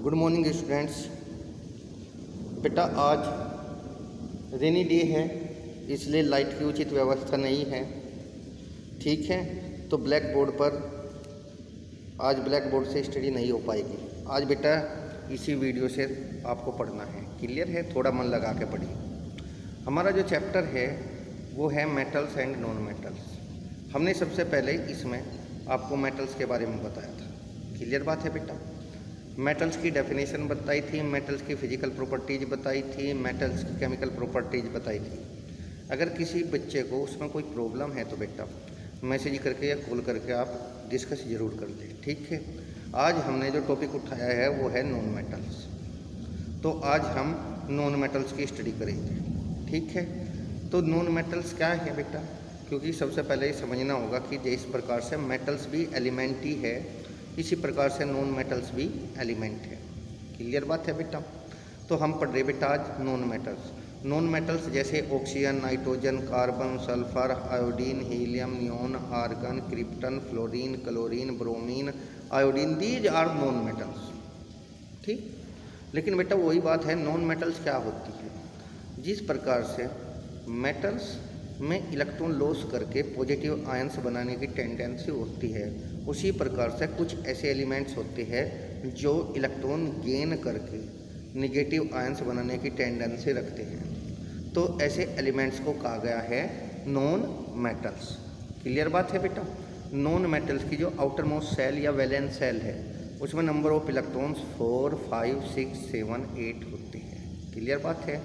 Good morning students. बेटा आज rainy day है, इसलिए लाइट की उचित व्यवस्था नहीं है। ठीक है, तो ब्लैक बोर्ड पर आज ब्लैक बोर्ड से स्टडी नहीं हो पाएगी। आज बेटा इसी वीडियो से आपको पढ़ना है। क्लियर है? थोड़ा मन लगा के पढ़िए। हमारा जो चैप्टर है वो है मेटल्स एंड नॉन मेटल्स। हमने सबसे पहले इसमें आपको मेटल्स के बारे में बताया था। क्लियर बात है बेटा? मेटल्स की डेफिनेशन बताई थी, मेटल्स की फिजिकल प्रॉपर्टीज बताई थी, मेटल्स की केमिकल प्रॉपर्टीज बताई थी। अगर किसी बच्चे को उसमें कोई प्रॉब्लम है तो बेटा मैसेज करके या कॉल करके आप डिस्कस ज़रूर कर लें। ठीक है, आज हमने जो टॉपिक उठाया है वो है नॉन मेटल्स। तो आज हम नॉन मेटल्स की स्टडी करेंगे। ठीक है, तो नॉन मेटल्स क्या है बेटा? क्योंकि सबसे पहले ये समझना होगा कि जिस प्रकार से मेटल्स भी एलिमेंट ही है, इसी प्रकार से नॉन मेटल्स भी एलिमेंट है। क्लियर बात है बेटा? तो हम पढ़ रहे बेटा आज नॉन मेटल्स। नॉन मेटल्स जैसे oxygen, nitrogen, carbon, sulphur, iodine, helium, neon, argon, krypton, fluorine, chlorine, bromine, iodine, these are non metals. ठीक, लेकिन बेटा वही बात है, नॉन मेटल्स क्या होती है? जिस प्रकार से मेटल्स में इलेक्ट्रॉन लॉस करके पॉजिटिव आयंस बनाने की टेंडेंसी होती है, उसी प्रकार से कुछ ऐसे एलिमेंट्स होते हैं जो इलेक्ट्रॉन गेन करके निगेटिव आयंस बनाने की टेंडेंसी रखते हैं। तो ऐसे एलिमेंट्स को कहा गया है नॉन मेटल्स। क्लियर बात है बेटा? नॉन मेटल्स की जो आउटर मोस्ट सेल या वैलेंस सेल है उसमें नंबर ऑफ इलेक्ट्रॉन्स 4, 5, 6, 7, 8 होते हैं। क्लियर बात है?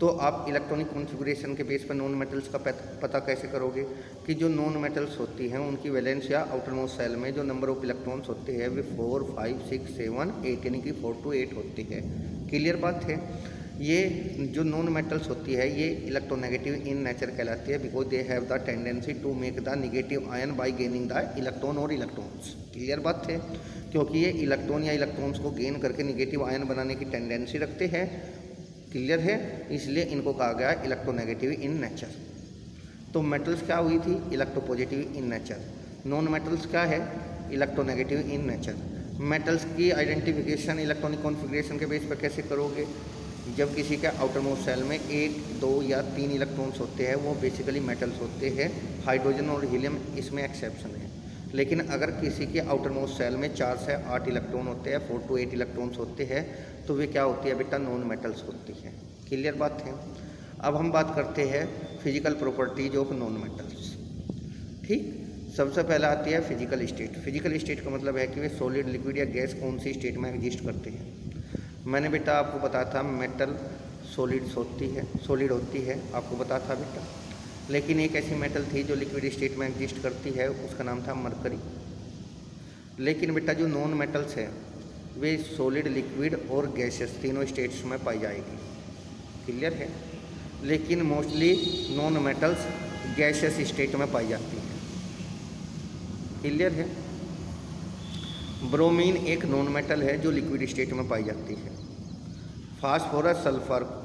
तो आप इलेक्ट्रॉनिक कॉन्फ़िगरेशन के बेस पर नॉन मेटल्स का पता कैसे करोगे कि जो नॉन मेटल्स होती हैं उनकी वैलेंस या आउटर मोस्ट सेल में जो नंबर ऑफ इलेक्ट्रॉन्स होते हैं वे 4, 5, 6, 7, 8 यानी कि 4 to 8 होती है। क्लियर बात है? ये जो नॉन मेटल्स होती है ये इलेक्ट्रोनेगेटिव इन नेचर कहलाती है, because they have the tendency to make the negative ion by gaining the electron और इलेक्ट्रॉन्स। क्लियर बात है? क्योंकि ये इलेक्ट्रॉन या इलेक्ट्रॉन्स को गेन करके नेगेटिव आयन बनाने की टेंडेंसी रखते हैं। क्लियर है? इसलिए इनको कहा गया इलेक्ट्रोनेगेटिव इन नेचर। तो मेटल्स क्या हुई थी? Electropositive in nature. Non metals क्या है? Electronegative in nature. मेटल्स की आइडेंटिफिकेशन इलेक्ट्रॉनिक कॉन्फ़िगरेशन के बेस पर कैसे करोगे? जब किसी के आउटर मोस्ट सेल में 1, 2 या 3 इलेक्ट्रॉन्स होते हैं वो बेसिकली मेटल्स होते हैं। हाइड्रोजन और हीलियम इसमें एक्सेप्शन है। लेकिन अगर किसी के आउटर मोस्ट सेल में 4 से 8 इलेक्ट्रॉन होते हैं, 4 to 8 इलेक्ट्रॉन्स होते हैं, तो वे क्या होती है बेटा? नॉन मेटल्स होती है। क्लियर बात है? अब हम बात करते हैं physical properties of non metals. ठीक, सबसे पहले आती है फिजिकल स्टेट। फिजिकल स्टेट का मतलब है कि वे सॉलिड, लिक्विड या गैस कौन सी स्टेट में एग्जिस्ट करते हैं। मैंने बेटा आपको बताया था मेटल सॉलिड होती है, आपको बताया था बेटा। लेकिन एक ऐसी मेटल थी जो लिक्विड स्टेट में एग्जिस्ट करती है, उसका नाम था मरकरी। लेकिन बेटा जो नॉन मेटल्स है वे सॉलिड, लिक्विड और गैसेस तीनों स्टेट्स में पाई जाएगी। क्लियर है? लेकिन mostly non metals gases state में पाई जाती है। क्लियर है? ब्रोमीन एक नॉन मेटल है जो लिक्विड स्टेट में पाई जाती है। फास्फोरस, सल्फर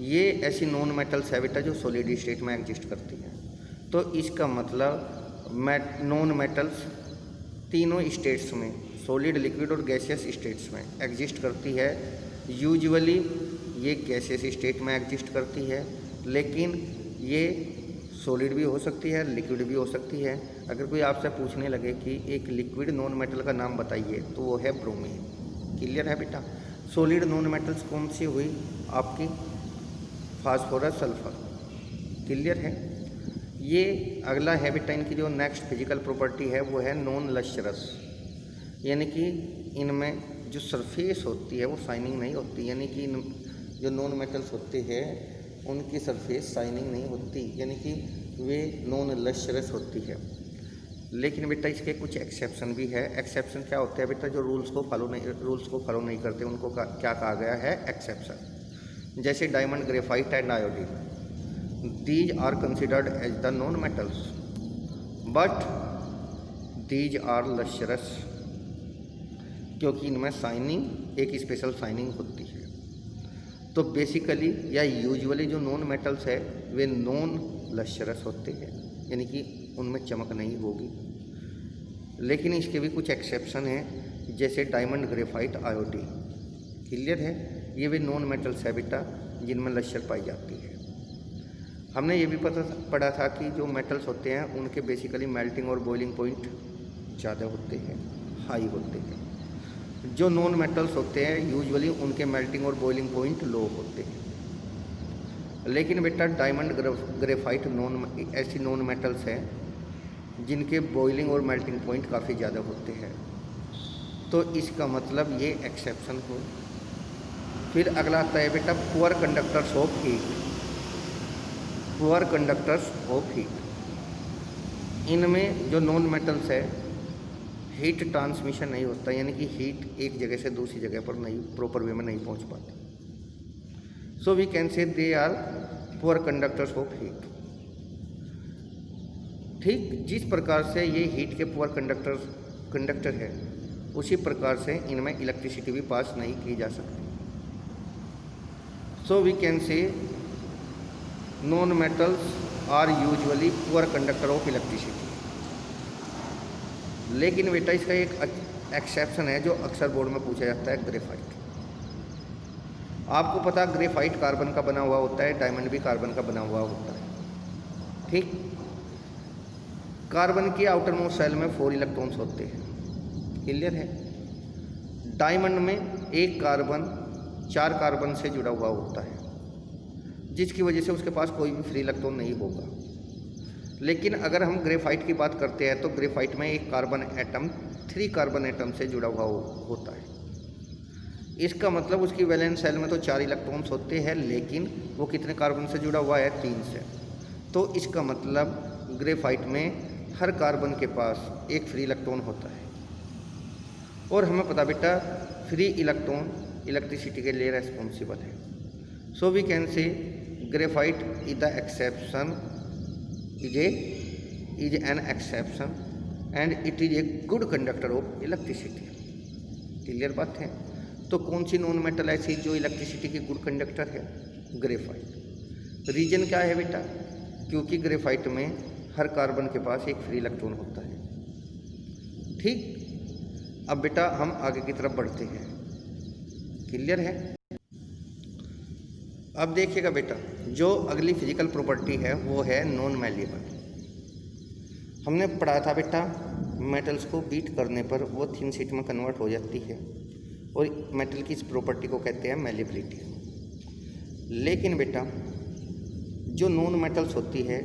ये ऐसी नॉन मेटल्स है बेटा जो सॉलिड स्टेट में एग्जिस्ट करती है। तो इसका मतलब नॉन मेटल्स तीनों स्टेट्स में, सॉलिड, लिक्विड और गैसियस स्टेट्स में एग्जिस्ट करती है। यूजुअली ये गैसियस स्टेट में एग्जिस्ट करती है, लेकिन ये सॉलिड भी हो सकती है, लिक्विड भी हो सकती है। अगर कोई आपसे पूछने लगे कि एक लिक्विड नॉन मेटल का नाम बताइए तो वो है ब्रोमीन। क्लियर है बेटा? सॉलिड नॉन मेटल्स कौन सी हुई आपकी? Phosphorus, sulphur. क्लियर है? ये अगला है बेटा, इनकी जो नेक्स्ट फिजिकल प्रॉपर्टी है वो है नॉन लस्टरस, यानी कि इनमें जो सरफेस होती है वो शाइनिंग नहीं होती। यानी कि जो नॉन मेटल्स होते हैं उनकी सरफेस शाइनिंग नहीं होती, यानी कि वे नॉन लस्टरस होती है। लेकिन बेटा इसके कुछ एक्सेप्शन भी है। एक्सेप्शन क्या होते हैं बेटा? जो रूल्स को फॉलो नहीं करते उनको क्या कहा गया है? एक्सेप्शन। जैसे diamond, graphite and iodine, these are considered as the non metals but these are lustrous, क्योंकि इनमें शाइनिंग, एक स्पेशल शाइनिंग होती है। तो बेसिकली या यूजुअली जो नॉन मेटल्स है वे नॉन लस्टरस होते हैं, यानी कि उनमें चमक नहीं होगी। लेकिन इसके भी कुछ एक्सेप्शन हैं, जैसे डायमंड, ग्रेफाइट, आयोडीन। क्लियर है। ये वे नॉन मेटल्स है बेटा जिनमें लश्कर पाई जाती है। हमने ये भी पढ़ा था कि जो मेटल्स होते हैं उनके बेसिकली मेल्टिंग और बॉइलिंग पॉइंट ज़्यादा होते हैं, हाई होते हैं। जो नॉन मेटल्स होते हैं यूजुअली उनके मेल्टिंग और बॉइलिंग पॉइंट लो होते हैं। लेकिन बेटा डायमंड, ग्रेफाइट ऐसी नॉन मेटल्स हैं जिनके बॉइलिंग और मेल्टिंग पॉइंट काफ़ी ज़्यादा होते हैं। तो इसका मतलब ये एक्सेप्शन हो। फिर अगला आता है बेटा poor conductors of heat. Poor conductors of heat, इनमें जो नॉन मेटल्स है हीट ट्रांसमिशन नहीं होता, यानी कि हीट एक जगह से दूसरी जगह पर नहीं प्रॉपर वे में नहीं पहुंच पाती। सो we can say they are poor conductors of heat. ठीक जिस प्रकार से ये हीट के पुअर कंडक्टर है उसी प्रकार से इनमें इलेक्ट्रिसिटी भी पास नहीं की जा सकती। So we can say non metals are usually poor conductor of electricity. लेकिन बेटा इसका एक एक्सेप्शन है जो अक्सर बोर्ड में पूछा जाता है, ग्रेफाइट। आपको पता ग्रेफाइट कार्बन का बना हुआ होता है, डायमंड भी कार्बन का बना हुआ होता है। ठीक, कार्बन की आउटर मोस्ट शेल में 4 इलेक्ट्रॉन्स होते हैं। क्लियर है। डायमंड में एक कार्बन 4 कार्बन से जुड़ा हुआ होता है, जिसकी वजह से उसके पास कोई भी फ्री इलेक्ट्रॉन नहीं होगा। लेकिन अगर हम ग्रेफाइट की बात करते हैं तो ग्रेफाइट में एक कार्बन एटम 3 कार्बन एटम से जुड़ा हुआ होता है। इसका मतलब उसकी वैलेंस शेल में तो 4 इलेक्ट्रॉन्स होते हैं, लेकिन वो कितने कार्बन से जुड़ा हुआ है? 3 से। तो इसका मतलब ग्रेफाइट में हर कार्बन के पास एक फ्री इलेक्ट्रॉन होता है। और हमें पता बेटा फ्री इलेक्ट्रॉन इलेक्ट्रिसिटी के लिए रेस्पॉन्सिबल है। So we can say graphite is the exception, is an exception and it is a good conductor of electricity. Clear बात है। तो कौन सी नॉन मेटल ऐसी जो इलेक्ट्रिसिटी की गुड कंडक्टर है? ग्रेफाइट। रीजन क्या है बेटा? क्योंकि ग्रेफाइट में हर कार्बन के पास एक फ्री इलेक्ट्रॉन होता है। ठीक, अब बेटा हम आगे की तरफ बढ़ते हैं। क्लियर है। अब देखिएगा बेटा, जो अगली फिजिकल प्रॉपर्टी है वो है नॉन मैलिएबल। हमने पढ़ा था बेटा मेटल्स को बीट करने पर वो थिन शीट में कन्वर्ट हो जाती है और मेटल की इस प्रॉपर्टी को कहते हैं मैलिएबिलिटी। लेकिन बेटा जो नॉन मेटल्स होती है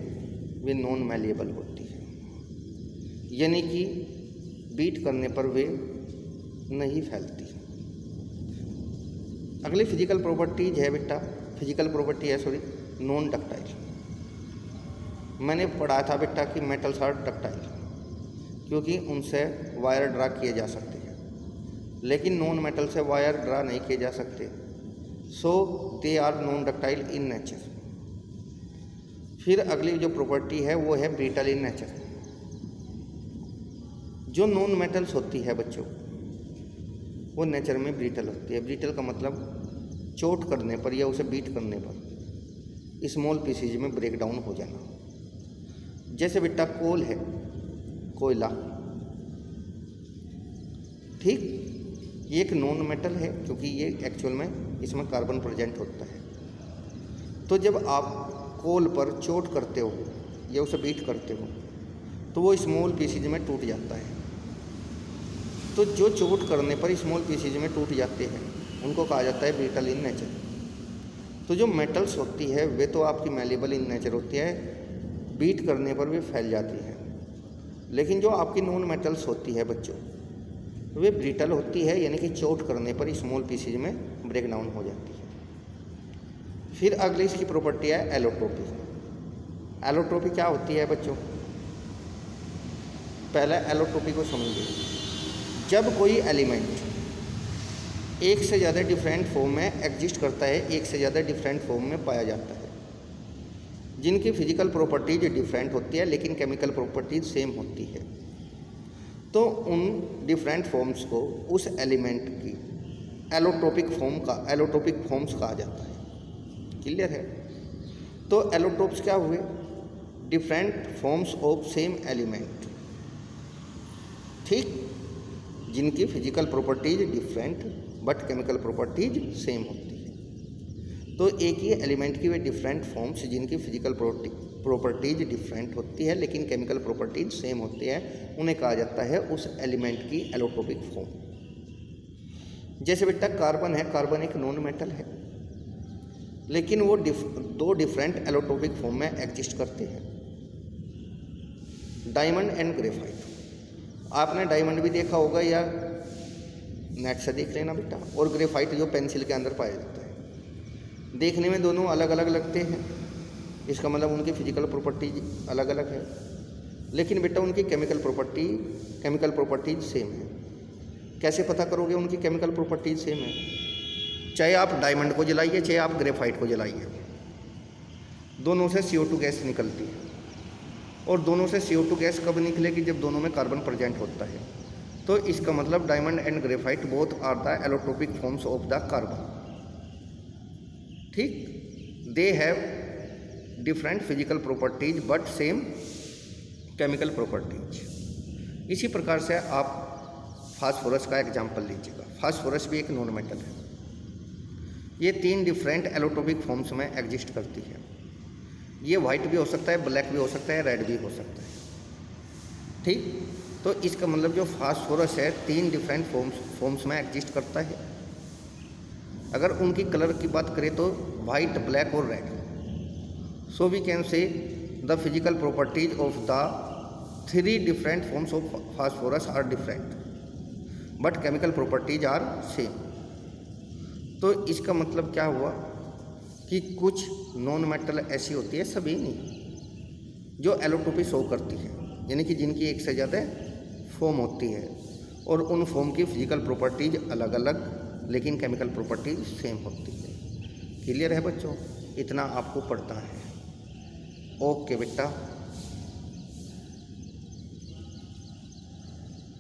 वे नॉन मैलिएबल होती है, यानी कि बीट करने पर वे नहीं फैलती। अगली फिजिकल प्रॉपर्टीज है बेटा, नॉन डक्टाइल। मैंने पढ़ा था बेटा कि मेटल्स आर डक्टाइल क्योंकि उनसे वायर ड्रा किए जा सकते हैं, लेकिन नॉन मेटल से वायर ड्रा नहीं किए जा सकते। So they are non ductile in nature. फिर अगली जो प्रॉपर्टी है वो है ब्रिटल इन नेचर। जो नॉन मेटल्स होती है बच्चों वो नेचर में ब्रिटल होती है। ब्रिटल का मतलब चोट करने पर या उसे बीट करने पर स्मॉल पीसेज में ब्रेक डाउन हो जाना। जैसे बेटा कोल है, कोयला। ठीक, ये एक नॉन मेटल है क्योंकि ये एक्चुअल में इसमें कार्बन प्रेजेंट होता है। तो जब आप कोल पर चोट करते हो या उसे बीट करते हो तो वो स्मॉल पीसेज में टूट जाता है। तो जो चोट करने पर स्मॉल पीसेज में टूट जाते हैं उनको कहा जाता है ब्रिटल इन नेचर। तो जो मेटल्स होती है वे तो आपकी मैलिएबल इन नेचर होती है, बीट करने पर भी फैल जाती है। लेकिन जो आपकी नॉन मेटल्स होती है बच्चों वे ब्रिटल होती है, यानी कि चोट करने पर स्मॉल पीसेज में ब्रेक डाउन हो जाती है। फिर अगली इसकी प्रॉपर्टी है एलोट्रोपी। एलोट्रोपी क्या होती है बच्चों? पहले एलोट्रोपी को समझिए। जब कोई एलिमेंट एक से ज़्यादा डिफरेंट फॉर्म में एग्जिस्ट करता है, एक से ज़्यादा डिफरेंट फॉर्म में पाया जाता है, जिनकी फिजिकल प्रॉपर्टीज डिफरेंट होती है लेकिन केमिकल प्रॉपर्टीज सेम होती है, तो उन डिफरेंट फॉर्म्स को उस एलिमेंट की एलोट्रोपिक फॉर्म्स कहा जाता है। क्लियर है। तो एलोट्रोप्स क्या हुए? Different forms of same element. ठीक, जिनकी physical properties different but chemical properties same होती है। तो एक ही एलिमेंट की वे डिफरेंट फॉर्म्स जिनकी फिजिकल प्रॉपर्टीज डिफरेंट होती है लेकिन केमिकल प्रॉपर्टीज सेम होती है, उन्हें कहा जाता है उस एलिमेंट की एलोट्रोपिक फॉर्म। जैसे बेटा कार्बन है, कार्बन एक नॉन मेटल है लेकिन वो दो डिफरेंट एलोट्रोपिक फॉर्म में एग्जिस्ट करते हैं, डायमंड एंड ग्रेफाइट। आपने डायमंड भी देखा होगा या नेट से देख लेना बेटा, और ग्रेफाइट जो पेंसिल के अंदर पाया जाता है। देखने में दोनों अलग अलग लगते हैं, इसका मतलब उनकी फिजिकल प्रॉपर्टीज अलग अलग है, लेकिन बेटा उनकी केमिकल प्रॉपर्टीज सेम है। कैसे पता करोगे उनकी केमिकल प्रॉपर्टीज सेम है? चाहे आप डायमंड को जलाइए चाहे आप ग्रेफाइट को जलाइए, दोनों से CO2 गैस निकलती है, और दोनों से CO2 गैस कब निकलेगी? जब दोनों में कार्बन प्रेजेंट होता है। तो इसका मतलब diamond and graphite both are the allotropic forms of the carbon. ठीक, they have different physical properties but same chemical properties. इसी प्रकार से आप फास्फोरस का एग्जाम्पल लीजिएगा। फास्फोरस भी एक नॉन मेटल है, ये 3 डिफरेंट एलोट्रोपिक फॉर्म्स में एग्जिस्ट करती है। ये वाइट भी हो सकता है, ब्लैक भी हो सकता है, रेड भी हो सकता है। ठीक, तो इसका मतलब जो फास्फोरस है 3 डिफरेंट फॉर्म्स में एग्जिस्ट करता है। अगर उनकी कलर की बात करें तो वाइट, ब्लैक और red. So we can say the physical properties of the 3 different forms of phosphorus are different but chemical properties are same. तो इसका मतलब क्या हुआ कि कुछ नॉन मेटल ऐसी होती है, सभी नहीं, जो एलोट्रोपी शो करती है, यानी कि जिनकी एक से ज़्यादा फॉर्म होती है और उन फॉर्म की फिजिकल प्रॉपर्टीज अलग अलग लेकिन केमिकल प्रॉपर्टीज सेम होती है। क्लियर है बच्चों? इतना आपको पढ़ना है। ओके बेटा।